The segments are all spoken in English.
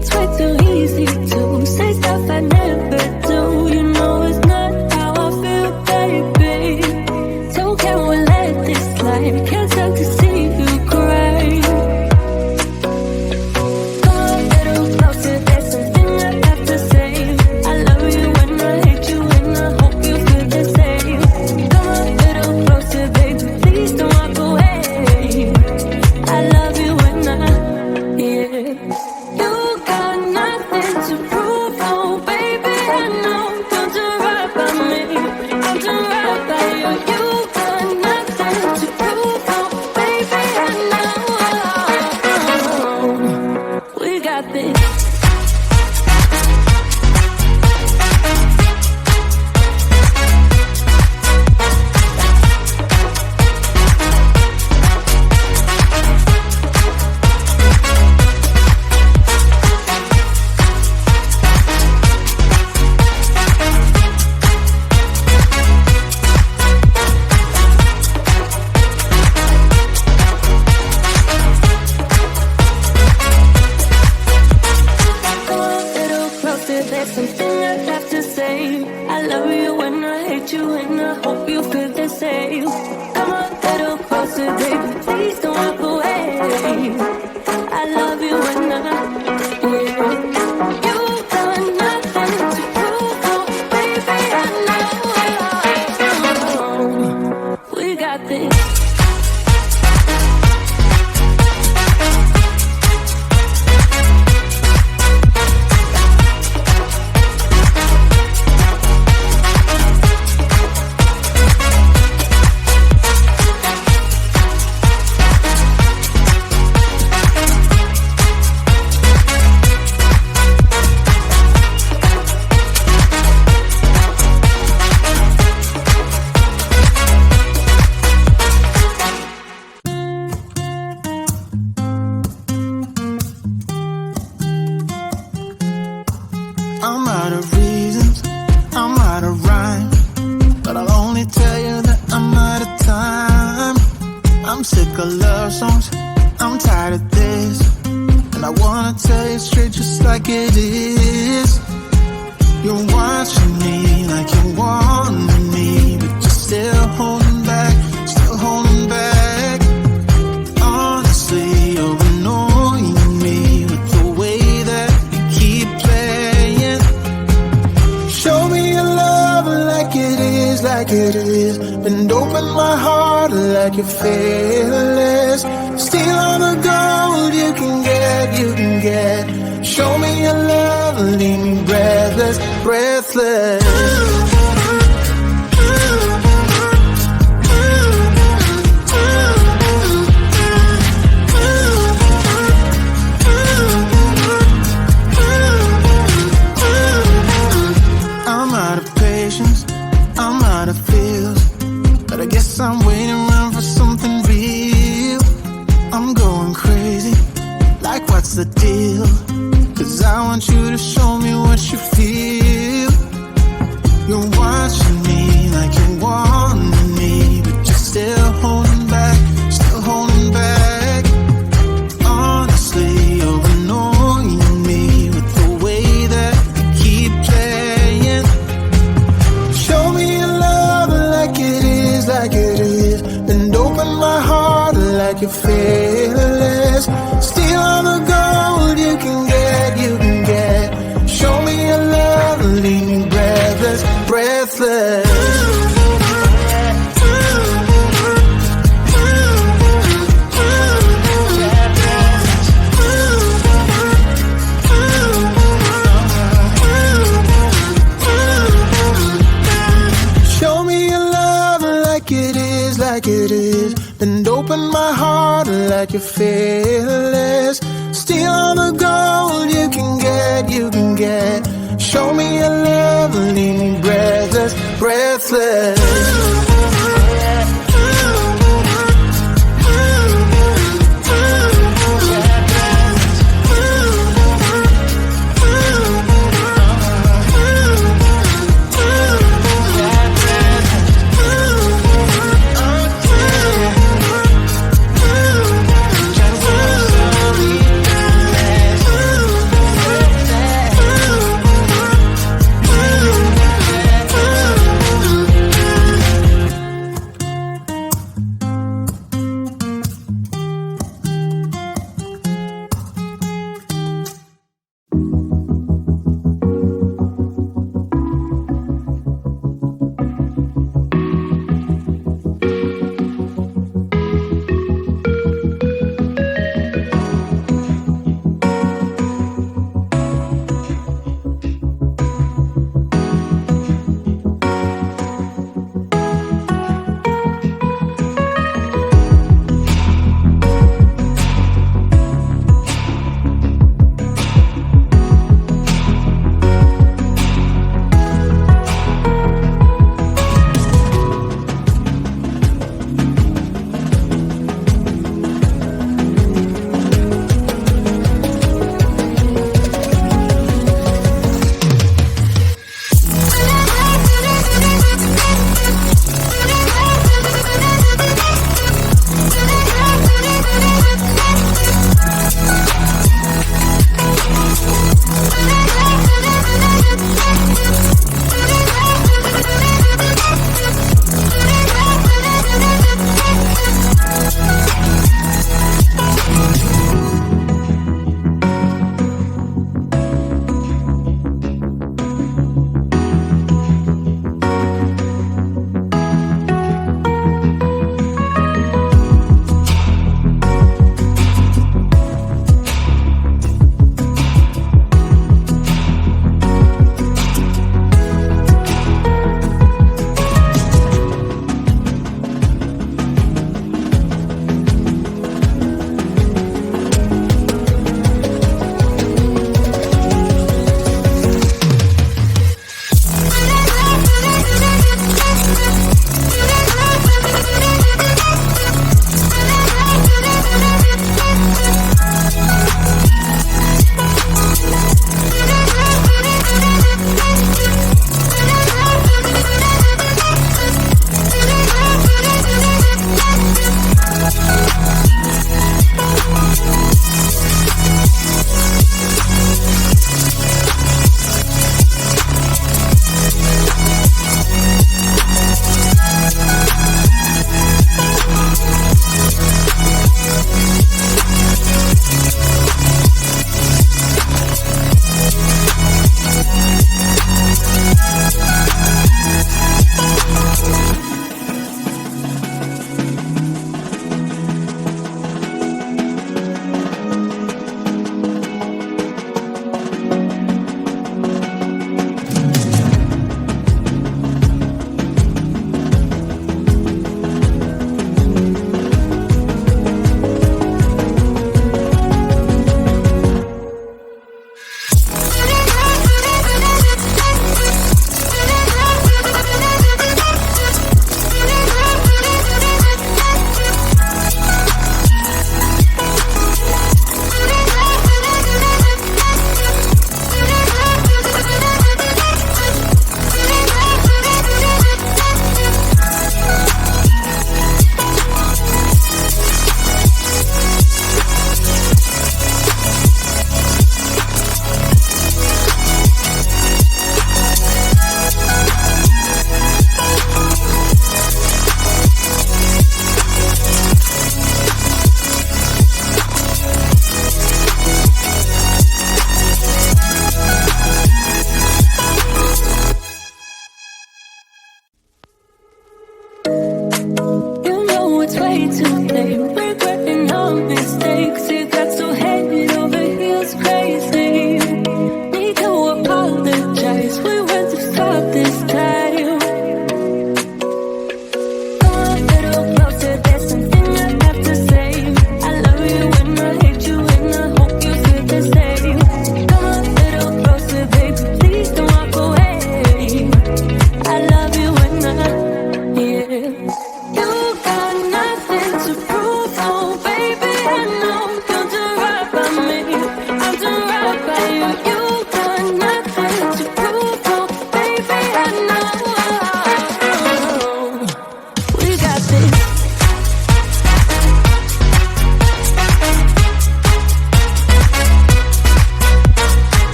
It's way too easy to say stuff I never do. You know it's not how I feel, baby. So can we let this slide? Can't stand to see you cry. Come a little closer, there's something I have to say. I love you and I hate you and I hope you feel the same. Come a little closer, baby, please don't walk away. I love you and yeah. You got nothing to prove, oh baby, I know. Don't you right by me, don't you right by you. You got nothing to prove, oh baby, I know. We got this. There's something I have to say. I love you and I hate you and I hope you feel the same. Come a little closer, baby, please don't walk away. I love you and yeah. You got nothing to prove, oh baby, I know. We got this. I'm out of reasons, I'm out of rhyme, but I'll only tell you that I'm out of time. I'm sick of love songs, I'm tired of this, and I wanna tell you straight just like it is. You're watching me like you want me, but you're still holding back, still holding back. Honestly, you're annoying me with the way that you keep playing. Show me your love like it is, like it is. Bend open my heart like you're fearless. Steal all the gold you can get, you can get. Show me your love, leave me breathless, breathless. I'm out of patience, I'm out of feels, but I guess I'm waiting around for something real. I'm going crazy, like what's the deal? 'Cause I want you to show me what you feel. You're watching me like you want me, but you're still holding back, still holding back. Honestly, you're annoying me with the way that you keep playing. Show me your love like it is, like it is. Bend open my heart like you're fearless. Steal all the gold you can get, you can get. Show me your love, leave me breathless, breathless. Show me your love like it is, like it is. Bend open my heart like you're fearless. Steal all the gold you can get, you can get. Show me your love, leave me breathless, breathless.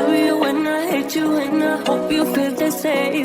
love you when I hate you, and I hope you feel the same.